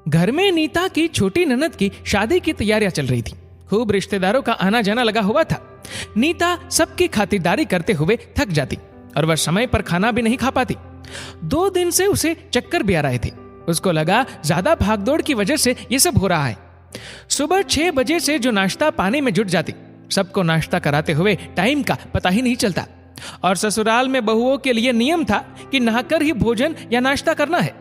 घर में नीता की छोटी ननद की शादी की तैयारियां चल रही थी। खूब रिश्तेदारों का आना जाना लगा हुआ था। नीता सबकी खातिरदारी करते हुए थक जाती और वह समय पर खाना भी नहीं खा पाती। 2 दिन से उसे चक्कर भी आ रहे थे। उसको लगा ज्यादा भागदौड़ की वजह से ये सब हो रहा है। सुबह 6 बजे से जो नाश्ता पानी में जुट जाती, सबको नाश्ता कराते हुए टाइम का पता ही नहीं चलता। और ससुराल में बहुओं के लिए नियम था कि नहाकर ही भोजन या नाश्ता करना है।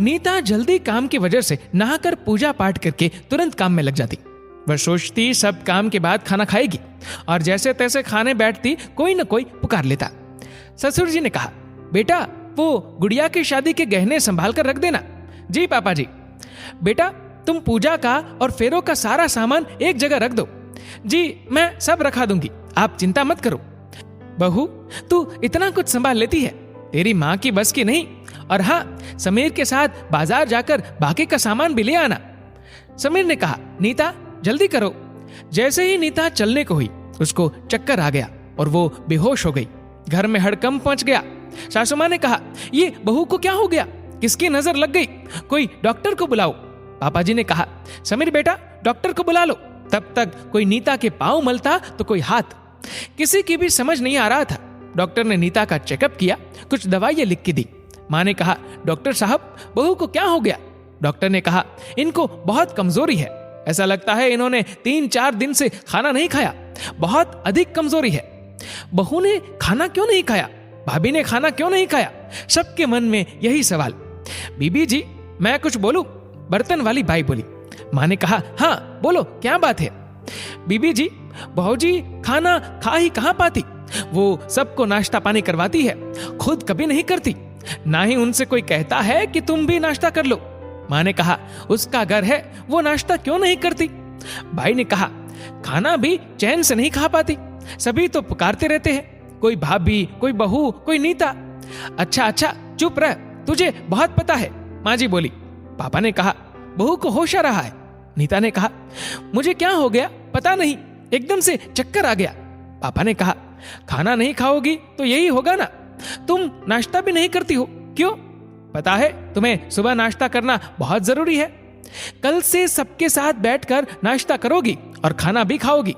नीता जल्दी काम की वजह से नहाकर पूजा पाठ करके तुरंत काम में लग जाती। वह सोचती सब काम के बाद खाना खाएगी और जैसे तैसे खाने बैठती कोई न कोई पुकार लेता। ससुर जी ने कहा, बेटा वो गुड़िया की शादी के गहने संभाल कर रख देना। जी पापा जी। बेटा तुम पूजा का और फेरों का सारा सामान एक जगह रख दो। जी मैं सब रखा दूंगी, आप चिंता मत करो। बहू तू इतना कुछ संभाल लेती है, तेरी माँ की बस की नहीं। और हाँ, समीर के साथ बाजार जाकर बाकी का सामान भी ले आना। समीर ने कहा, नीता जल्दी करो। जैसे ही नीता चलने को हुई उसको चक्कर आ गया और वो बेहोश हो गई। घर में हड़कंप मच गया। सासू माँ ने कहा, ये बहू को क्या हो गया, किसकी नजर लग गई, कोई डॉक्टर को बुलाओ। पापा जी ने कहा, समीर बेटा डॉक्टर को बुला लो। तब तक कोई नीता के पांव मलता तो कोई हाथ। किसी की भी समझ नहीं आ रहा था। डॉक्टर ने नीता का चेकअप किया, कुछ दवाइयां लिख के दी। माँ ने कहा, डॉक्टर साहब बहू को क्या हो गया। डॉक्टर ने कहा, इनको बहुत कमजोरी है, ऐसा लगता है इन्होंने 3-4 दिन से खाना नहीं खाया, बहुत अधिक कमजोरी है। बहू ने खाना क्यों नहीं खाया, भाभी ने खाना क्यों नहीं खाया, सबके मन में यही सवाल। बीबी जी मैं कुछ बोलूं, बर्तन वाली बाई बोली। माँ ने कहा, हाँ बोलो क्या बात है। बीबी जी बहू जी खाना खा ही कहाँ पाती, वो सबको नाश्ता पानी करवाती है, खुद कभी नहीं करती, ना ही उनसे कोई कहता है कि तुम भी नाश्ता कर लो। माँ ने कहा, उसका घर है, वो नाश्ता क्यों नहीं करती। भाई ने कहा, खाना भी चैन से नहीं खा पाती, सभी तो पुकारते रहते हैं, कोई भाभी, कोई बहू, कोई नीता। अच्छा चुप रह, तुझे बहुत पता है, माँ जी बोली। पापा ने कहा, बहू को होश आ रहा है। नीता ने कहा, मुझे क्या हो गया पता नहीं, एकदम से चक्कर आ गया। पापा ने कहा, खाना नहीं खाओगी तो यही होगा ना, तुम नाश्ता भी नहीं करती हो, क्यों। पता है तुम्हें सुबह नाश्ता करना बहुत जरूरी है, कल से सबके साथ बैठकर नाश्ता करोगी और खाना भी खाओगी।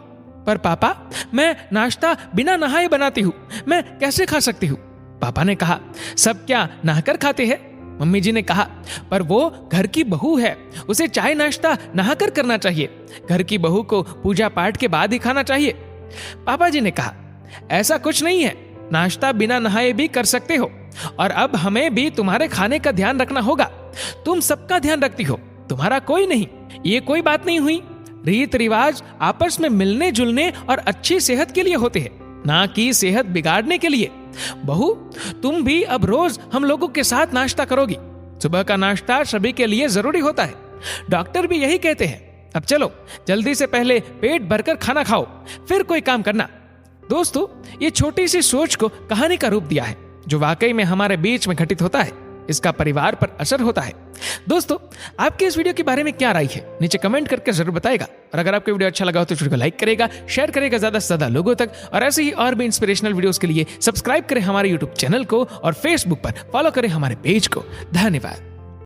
पर पापा मैं नाश्ता बिना नहाए बनाती हूँ, मैं कैसे खा सकती हूँ। पापा ने कहा, सब क्या नहाकर खाते हैं। मम्मी जी ने कहा, पर वो घर की बहू है, उसे चाय नाश्ता नहाकर करना चाहिए, घर की बहू को पूजा पाठ के बाद ही खाना चाहिए। पापा जी ने कहा, ऐसा कुछ नहीं है, नाश्ता बिना नहाए भी कर सकते हो, और अब हमें भी तुम्हारे खाने का ध्यान रखना होगा। तुम सबका ध्यान रखती हो, तुम्हारा कोई नहीं, ये कोई बात नहीं हुई। रीत रिवाज आपस में मिलने जुलने और अच्छी सेहत के लिए होते हैं, ना कि सेहत बिगाड़ने के लिए। बहू तुम भी अब रोज हम लोगों के साथ नाश्ता करोगी, सुबह का नाश्ता सभी के लिए जरूरी होता है, डॉक्टर भी यही कहते हैं। अब चलो जल्दी से पहले पेट भरकर खाना खाओ, फिर कोई काम करना। दोस्तों ये छोटी सी सोच को कहानी का रूप दिया है, जो वाकई में हमारे बीच में घटित होता है, इसका परिवार पर असर होता है। दोस्तों आपके इस वीडियो के बारे में क्या राय है, नीचे कमेंट करके जरूर बताएगा। और अगर आपको वीडियो अच्छा लगा हो तो वीडियो को लाइक करेगा, शेयर करेगा ज्यादा से ज्यादा लोगों तक, और ऐसे ही और भी इंस्पिरेशनल वीडियोस के लिए सब्सक्राइब करें हमारे यूट्यूब चैनल को और फेसबुक पर फॉलो करें हमारे पेज को। धन्यवाद।